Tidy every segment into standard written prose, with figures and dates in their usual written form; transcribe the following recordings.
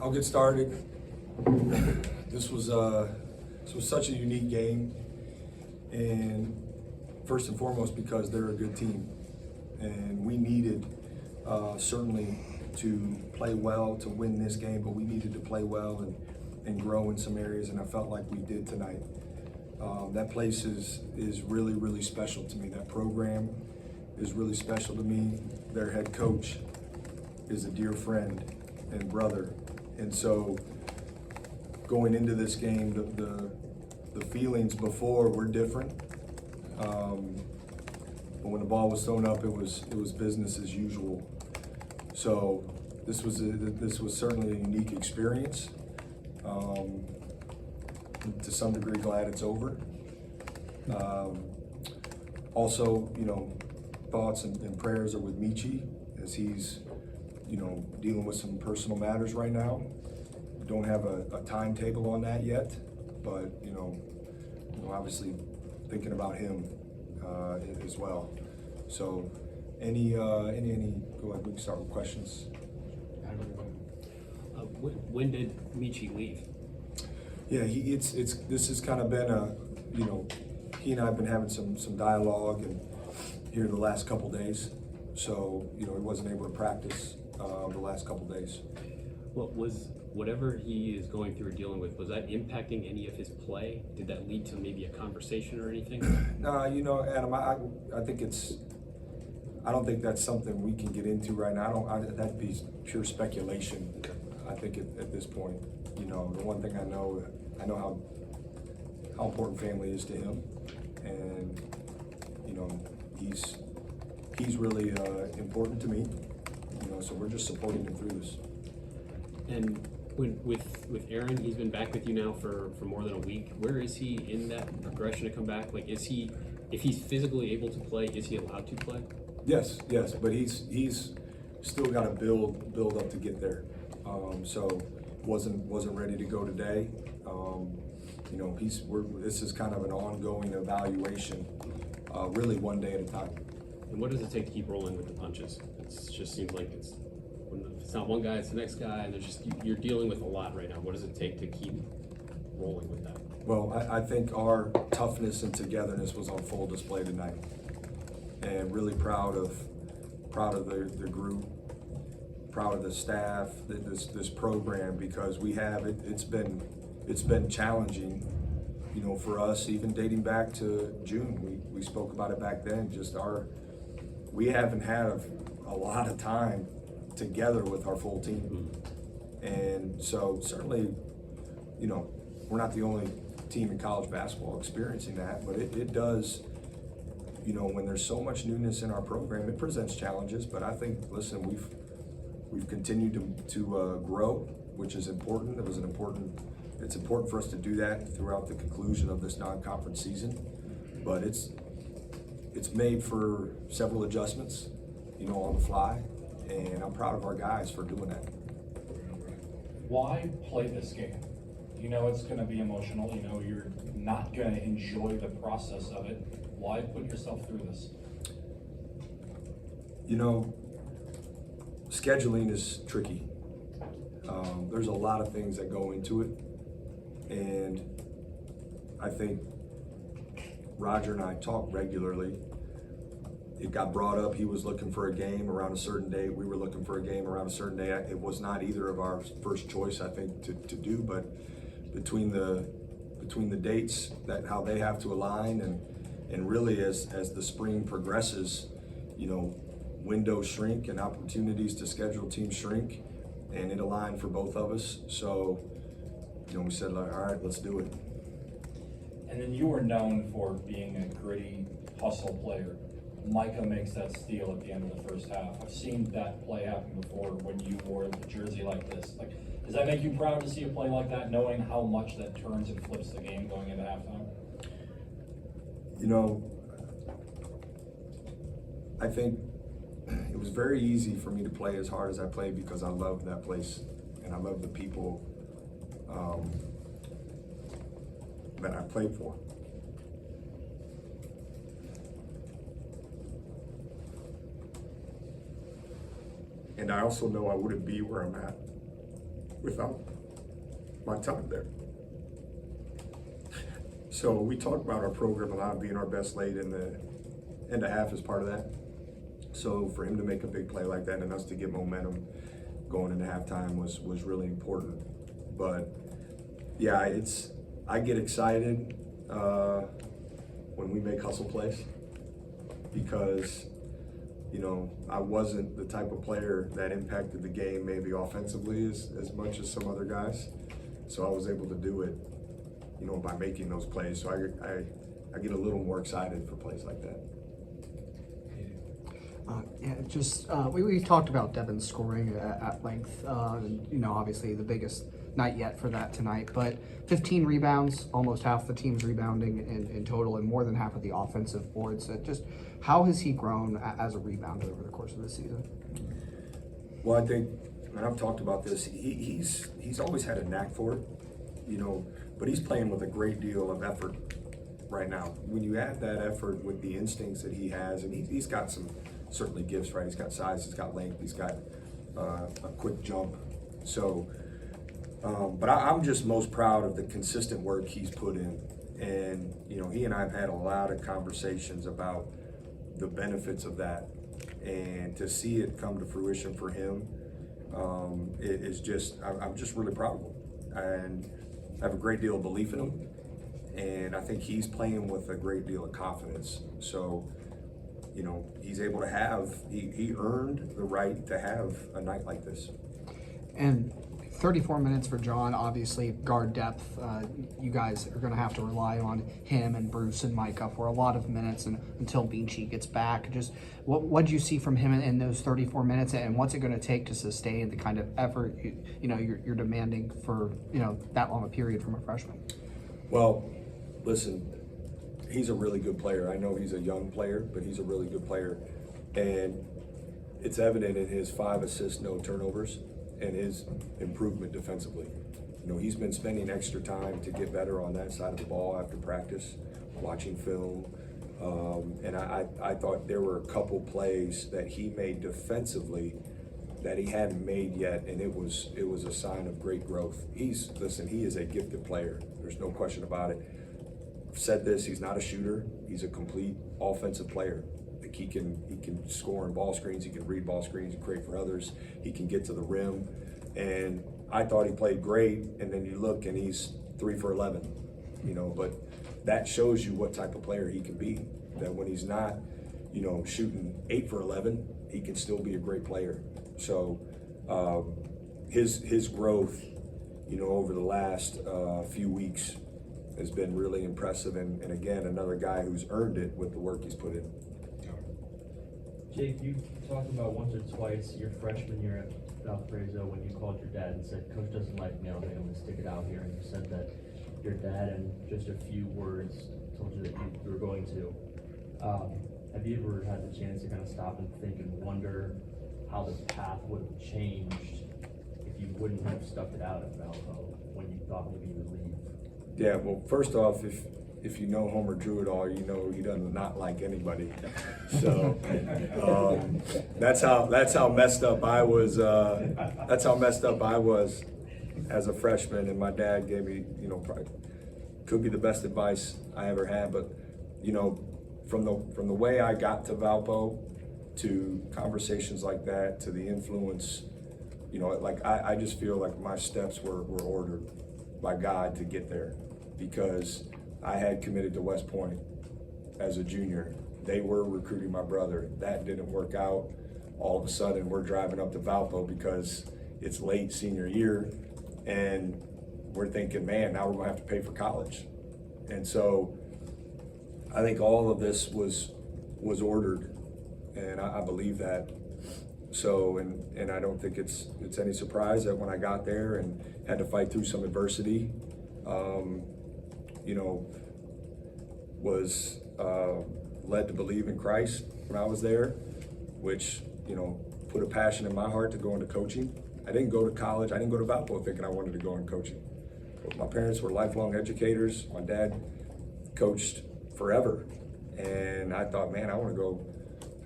I'll get started. This was such a unique game, and first and foremost because they're a good team, and we needed certainly to play well to win this game, but we needed to play well and grow in some areas, and I felt like we did tonight. That place is really, really special to me. That program is really special to me. Their head coach is a dear friend and brother, and so going into this game, the feelings before were different. But when the ball was thrown up, it was business as usual. So this was certainly a unique experience. To some degree, glad it's over. Also, thoughts and prayers are with Michi as he's, dealing with some personal matters right now. Don't have a timetable on that yet, but obviously thinking about him as well. So, any go ahead. We can start with questions. When did Michi leave? Yeah, this has kind of been he and I have been having some dialogue and here the last couple days. So he wasn't able to practice the last couple days. What was whatever he is going through or dealing with, was that impacting any of his play? Did that lead to maybe a conversation or anything? No, Adam, I think I don't think that's something we can get into right now. That'd be pure speculation. I think at this point, the one thing I know how important family is to him, and he's really important to me. So we're just supporting him through this. And with Aaron, he's been back with you now for more than a week. Where is he in that progression to come back? Like, if he's physically able to play, is he allowed to play? Yes, but he's still got to build up to get there. So wasn't ready to go today. This is kind of an ongoing evaluation, really one day at a time. And what does it take to keep rolling with the punches? It just seems like when it's not one guy, it's the next guy, and you're dealing with a lot right now. What does it take to keep rolling with that? Well, I think our toughness and togetherness was on full display tonight, and really proud of the group, proud of the staff, this program, because we have it's been challenging, for us, even dating back to June. We spoke about it back then. We haven't had a lot of time together with our full team, and so certainly, we're not the only team in college basketball experiencing that, but it does. When there's so much newness in our program, it presents challenges. But I think, listen, we've continued to grow, which is important. It's important for us to do that throughout the conclusion of this non-conference season. But it's made for several adjustments, on the fly, and I'm proud of our guys for doing that. Why play this game? It's going to be emotional. You're not going to enjoy the process of it. Why put yourself through this? Scheduling is tricky. There's a lot of things that go into it, and I think Roger and I talk regularly. It got brought up, he was looking for a game around a certain date, we were looking for a game around a certain day. It was not either of our first choice, I think, to do, but between the dates, that how they have to align, and really as the spring progresses, windows shrink and opportunities to schedule teams shrink, and it aligned for both of us. So, we said, all right, let's do it. And then you were known for being a gritty hustle player. Micah makes that steal at the end of the first half. I've seen that play happen before when you wore the jersey like this. Does that make you proud to see a play like that, knowing how much that turns and flips the game going into halftime? I think it was very easy for me to play as hard as I played because I love that place and I love the people that I played for. And I also know I wouldn't be where I'm at without my time there. So we talk about our program a lot, being our best late in the end of half is part of that. So for him to make a big play like that and us to get momentum going into halftime was really important. But yeah, I get excited when we make hustle plays because, you know, I wasn't the type of player that impacted the game maybe offensively as much as some other guys. So I was able to do it, you know, by making those plays. So I get a little more excited for plays like that. We talked about Devin scoring at length. You know, obviously the biggest night yet for that tonight, but 15 rebounds, almost half the team's rebounding in total, and more than half of the offensive boards. Just how has he grown as a rebounder over the course of the season? Well, I think, and I've talked about this, he's always had a knack for it, you know, but he's playing with a great deal of effort right now. When you add that effort with the instincts that he has, and he's got some certainly gifts, right? He's got size, he's got length, he's got a quick jump. So, but I'm just most proud of the consistent work he's put in. And, you know, he and I have had a lot of conversations about the benefits of that. And to see it come to fruition for him, it is just, I'm just really proud of him. And I have a great deal of belief in him. And I think he's playing with a great deal of confidence. So, you know, he's able to have, he earned the right to have a night like this. And 34 minutes for John, obviously guard depth. You guys are going to have to rely on him and Bruce and Micah for a lot of minutes until Beachy gets back. Just what do you see from him in those 34 minutes, and what's it going to take to sustain the kind of effort you're demanding for, you know, that long a period from a freshman? Well, listen, he's a really good player. I know he's a young player, but he's a really good player. And it's evident in his 5 assists, no turnovers, and his improvement defensively. You know, he's been spending extra time to get better on that side of the ball after practice, watching film. And I thought there were a couple plays that he made defensively that he hadn't made yet, and it was a sign of great growth. He is a gifted player. There's no question about it. I've said this, he's not a shooter. He's a complete offensive player. Like he can score in ball screens, he can read ball screens and create for others. He can get to the rim. And I thought he played great, and then you look and he's 3 for 11, you know, but that shows you what type of player he can be. That when he's not, you know, shooting 8 for 11, he can still be a great player. So his growth, you know, over the last few weeks has been really impressive, and again, another guy who's earned it with the work he's put in. Jake, you talked about once or twice your freshman year at Valparaiso when you called your dad and said, "Coach doesn't like me, I don't think I'm going to stick it out here." And you said that your dad, in just a few words, told you that you were going to. Have you ever had the chance to kind of stop and think and wonder how the path would have changed if you wouldn't have stuck it out at Valpo when you thought maybe you would leave? Yeah, well, first off, if you know Homer Drew at all, you know he doesn't not like anybody. So that's how messed up I was. That's how messed up I was as a freshman. And my dad gave me, you know, probably could be the best advice I ever had. But you know, from the way I got to Valpo, to conversations like that, to the influence, you know, like I just feel like my steps were ordered by God to get there, because I had committed to West Point as a junior. They were recruiting my brother. That didn't work out. All of a sudden, we're driving up to Valpo because it's late senior year, and we're thinking, man, now we're gonna have to pay for college. And so I think all of this was ordered, and I believe that. So, and I don't think it's any surprise that when I got there and had to fight through some adversity, you know, was led to believe in Christ when I was there, which, you know, put a passion in my heart to go into coaching. I didn't go to college. I didn't go to Valpo thinking I wanted to go into coaching. But my parents were lifelong educators. My dad coached forever. And I thought, man, I want to go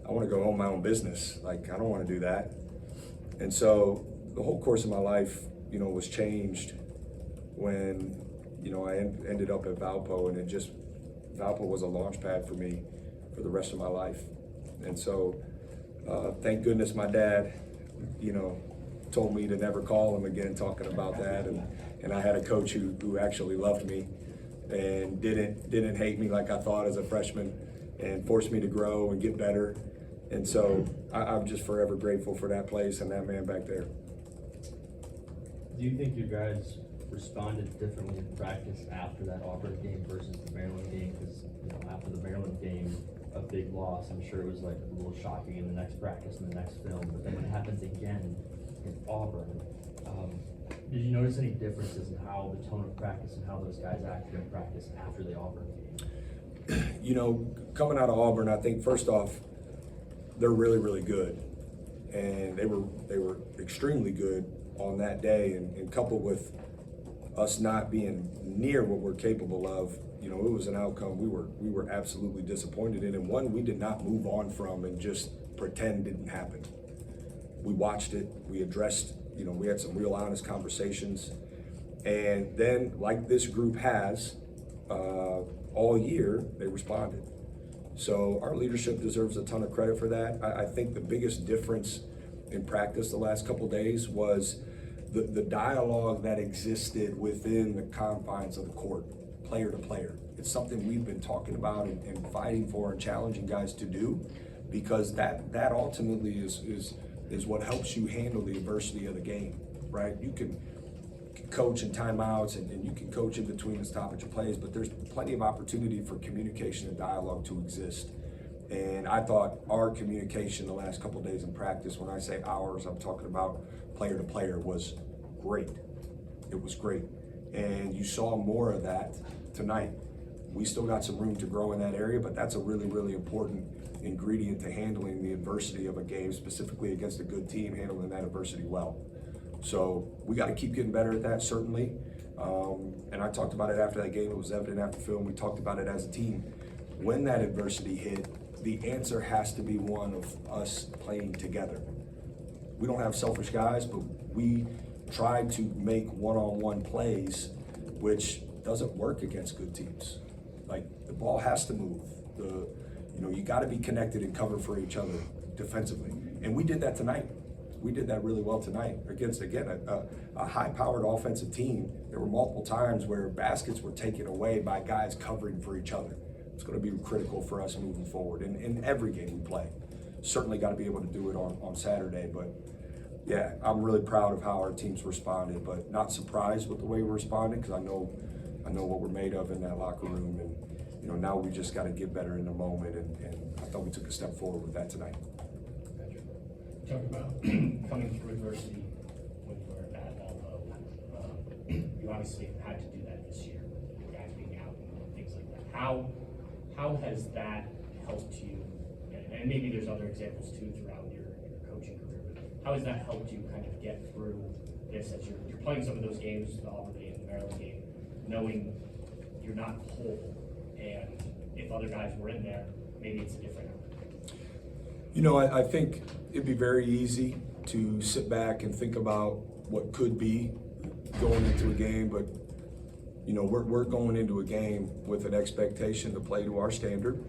own my own business. Like, I don't want to do that. And so the whole course of my life, was changed when, I ended up at Valpo, and Valpo was a launch pad for me for the rest of my life. And so, thank goodness my dad, told me to never call him again talking about that. And I had a coach who actually loved me and didn't hate me like I thought as a freshman, and forced me to grow and get better. And so I'm just forever grateful for that place and that man back there. Do you think you guys responded differently in practice after that Auburn game versus the Maryland game? Because after the Maryland game, a big loss, I'm sure it was like a little shocking in the next practice and the next film. But then when it happens again in Auburn, did you notice any differences in how the tone of practice and how those guys acted in practice after the Auburn game? Coming out of Auburn, I think first off, they're really, really good, and they were extremely good on that day, and coupled with us not being near what we're capable of, it was an outcome we were absolutely disappointed in, and one we did not move on from and just pretend didn't happen. We watched it, we addressed, we had some real honest conversations, and then, like this group has all year, they responded. So our leadership deserves a ton of credit for that. I think the biggest difference in practice the last couple days was the dialogue that existed within the confines of the court, player to player. It's something we've been talking about and fighting for and challenging guys to do, because that ultimately is what helps you handle the adversity of the game, right? You can coach in timeouts and you can coach in between the stoppage of plays, but there's plenty of opportunity for communication and dialogue to exist. And I thought our communication the last couple of days in practice, when I say ours, I'm talking about player to player, was great. It was great. And you saw more of that tonight. We still got some room to grow in that area, but that's a really, really important ingredient to handling the adversity of a game, specifically against a good team, handling that adversity well. So we got to keep getting better at that, certainly. And I talked about it after that game. It was evident after film. We talked about it as a team. When that adversity hit, the answer has to be one of us playing together. We don't have selfish guys, but we tried to make one-on-one plays, which doesn't work against good teams. Like, the ball has to move. You got to be connected and cover for each other defensively. And we did that tonight. We did that really well tonight against, again, a high-powered offensive team. There were multiple times where baskets were taken away by guys covering for each other. It's going to be critical for us moving forward in every game we play. Certainly got to be able to do it on Saturday, but yeah, I'm really proud of how our teams responded, but not surprised with the way we responded, because I know what we're made of in that locker room, and now we just got to get better in the moment, and I thought we took a step forward with that tonight. Talk about coming through adversity when you were at Valpo. You obviously had to do that this year, guys being out and things like that. How has that helped you? And maybe there's other examples too throughout your coaching career. But how has that helped you kind of get through this as you're playing some of those games, the Auburn game, the Maryland game, knowing you're not whole, and if other guys were in there, maybe it's a different outcome. I think it'd be very easy to sit back and think about what could be going into a game, but we're going into a game with an expectation to play to our standard,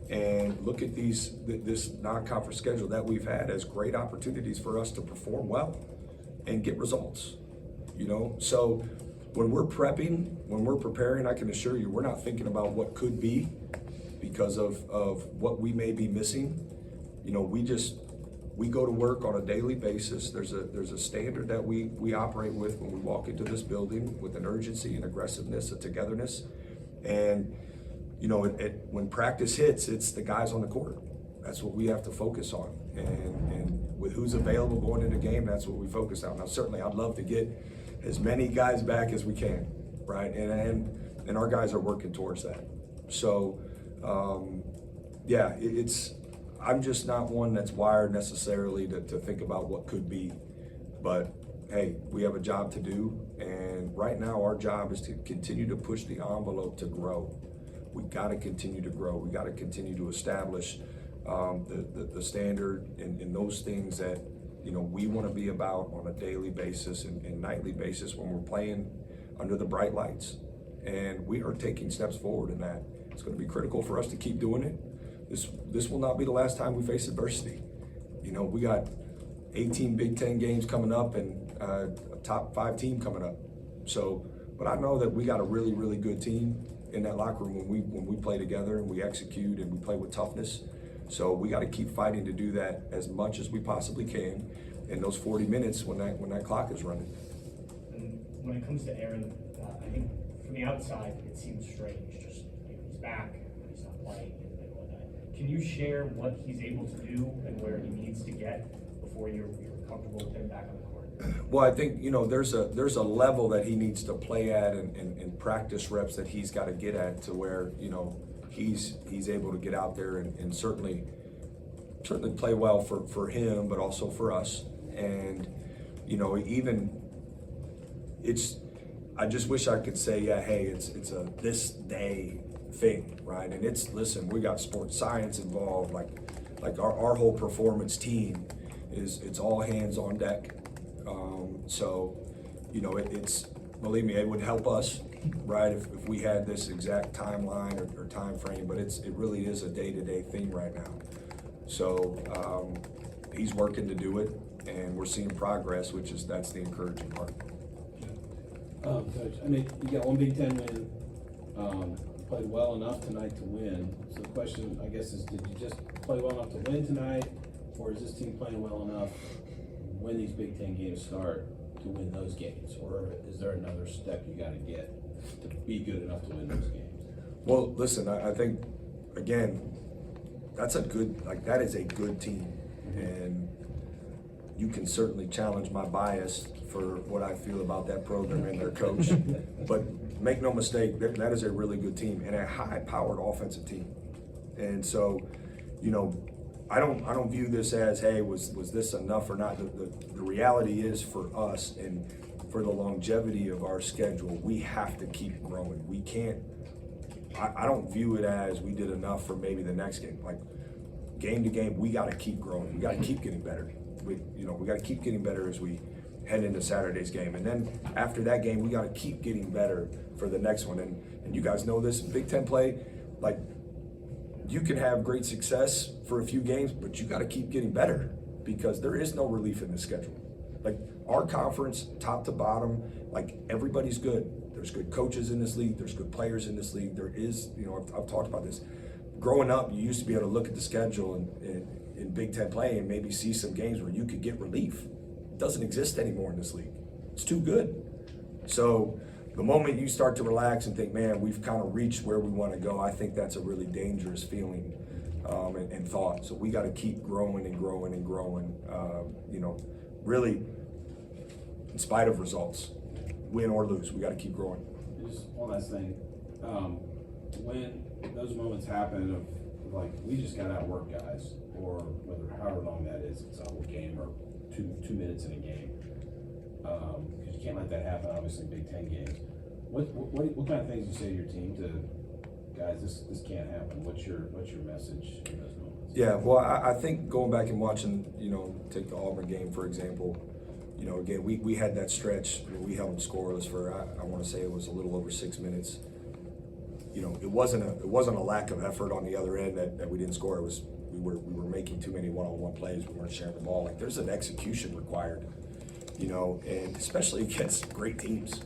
and look at this non-conference schedule that we've had as great opportunities for us to perform well and get results. So when we're prepping, when we're preparing, I can assure you we're not thinking about what could be because of what we may be missing. We go to work on a daily basis. There's a standard that we operate with when we walk into this building, with an urgency and aggressiveness, a togetherness. And, when practice hits, it's the guys on the court. That's what we have to focus on. And with who's available going into the game, that's what we focus on. Now, certainly I'd love to get as many guys back as we can, right? And our guys are working towards that. So, I'm just not one that's wired necessarily to think about what could be, but hey, we have a job to do, and right now our job is to continue to push the envelope to grow. We got to continue to grow. We got to continue to establish the standard and those things that you know, we want to be about on a daily basis and nightly basis when we're playing under the bright lights. And we are taking steps forward in that. It's going to be critical for us to keep doing it. This will not be the last time we face adversity. You know, we got 18 Big Ten games coming up and a top 5 team coming up. So, but I know that we got a really, really good team in that locker room when we play together and we execute and we play with toughness. So we got to keep fighting to do that as much as we possibly can in those 40 minutes when that clock is running. And when it comes to Aaron, I think from the outside it seems strange. Just he's back, but he's not playing in the middle of that. Can you share what he's able to do and where he needs to get before you're comfortable with him back on the court? Well, I think, you know, there's a level that he needs to play at and practice reps that he's got to get at to where, you know, he's able to get out there and certainly play well for him, but also for us. And, you know, I just wish I could say, yeah, hey, it's a this day thing, right? And listen, we got sports science involved, like our whole performance team it's all hands on deck. So, you know, believe me, it would help us, right, if we had this exact timeline or time frame, but it really is a day-to-day thing right now. So he's working to do it, and we're seeing progress, that's the encouraging part. Coach, I mean, you got one Big Ten win, played well enough tonight to win. So the question, I guess, is did you just play well enough to win tonight, or is this team playing well enough when these Big Ten games start to win those games? Or is there another step you got to get to be good enough to win those games? Well, listen, I think, again, that is a good team. And you can certainly challenge my bias for what I feel about that program and their coach. But make no mistake, that is a really good team and a high-powered offensive team. And so, you know, I don't view this as, hey, was this enough or not? The reality is for us and for the longevity of our schedule, we have to keep growing. We can't, I don't view it as we did enough for maybe the next game. Like game to game, we got to keep growing. We got to keep getting better. We got to keep getting better as we head into Saturday's game. And then after that game, we got to keep getting better for the next one. And you guys know this, Big Ten play, like, you can have great success for a few games, but you got to keep getting better because there is no relief in the schedule. Like our conference, top to bottom, like everybody's good. There's good coaches in this league. There's good players in this league. There is, you know, I've talked about this. Growing up, you used to be able to look at the schedule in Big Ten play and maybe see some games where you could get relief. It doesn't exist anymore in this league. It's too good. So the moment you start to relax and think, man, we've kind of reached where we want to go, I think that's a really dangerous feeling and thought. So we got to keep growing and growing and growing, you know, really in spite of results, win or lose, we got to keep growing. Just one last thing. When those moments happen of like, we just got to outwork guys, or whether however long that is, it's a whole game or two minutes in a game. Because you can't let that happen, obviously, in Big Ten games. What kind of things you say to your team to guys? This can't happen. What's your message in those moments? Yeah, well, I think going back and watching, you know, take the Auburn game for example. You know, again, we had that stretch. I mean, we held them scoreless for I want to say it was a little over 6 minutes. You know, it wasn't a lack of effort on the other end that we didn't score. It was we were making too many one-on-one plays. We weren't sharing the ball. Like there's an execution required. You know, and especially against great teams.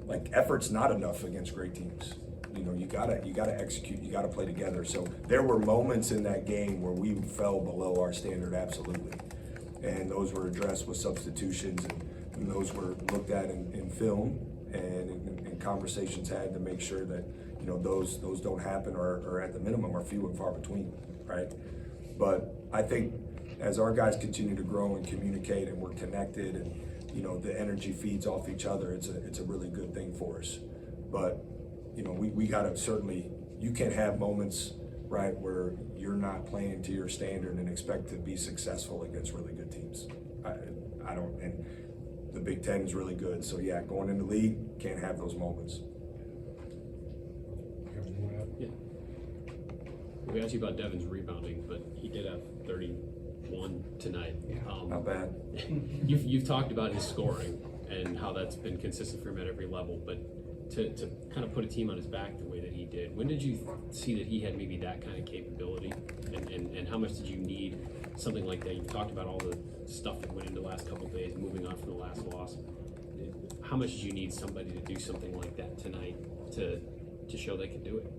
Like effort's not enough against great teams. You know, you gotta execute, you gotta play together. So there were moments in that game where we fell below our standard, absolutely. And those were addressed with substitutions and those were looked at in film and conversations had to make sure that, you know, those don't happen or at the minimum are few and far between, right? But I think as our guys continue to grow and communicate and we're connected and, you know, the energy feeds off each other, it's a really good thing for us. But, you know, we gotta certainly, you can't have moments, right, where you're not playing to your standard and expect to be successful against really good teams. I don't, and the Big Ten is really good. So yeah, going in the league, can't have those moments. Yeah. We asked you about Devin's rebounding, but he did have 30 one tonight. Not bad. You've talked about his scoring and how that's been consistent for him at every level, but to kind of put a team on his back the way that he did, when did you see that he had maybe that kind of capability, and how much did you need something like that? You've talked about all the stuff that went into the last couple of days, moving on from the last loss. How much did you need somebody to do something like that tonight to show they could do it?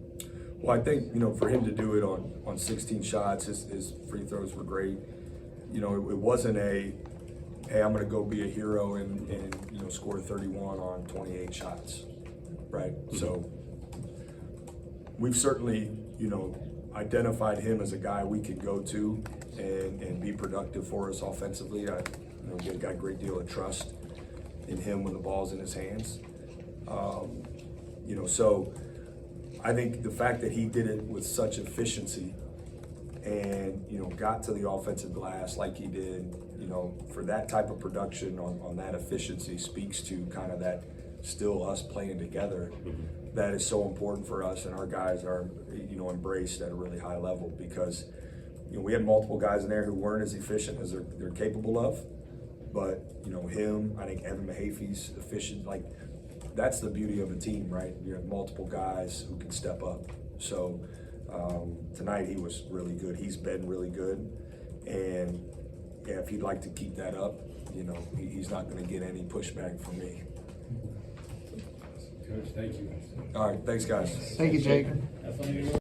Well, I think, for him to do it on 16 shots, his free throws were great. It wasn't hey, I'm going to go be a hero and score 31 on 28 shots, right? Mm-hmm. So we've certainly, identified him as a guy we could go to and be productive for us offensively. I got a great deal of trust in him when the ball's in his hands. So I think the fact that he did it with such efficiency and, got to the offensive glass like he did, for that type of production on that efficiency speaks to kind of that still us playing together. Mm-hmm. That is so important for us, and our guys are, embraced at a really high level because, we had multiple guys in there who weren't as efficient as they're capable of, but, him, I think Evan Mahaffey's efficient, like, that's the beauty of a team, right? You have multiple guys who can step up. So tonight he was really good. He's been really good, and yeah, if he'd like to keep that up, he's not going to get any pushback from me. Coach, thank you. All right, thanks, guys. Thank you, Jake. Have fun.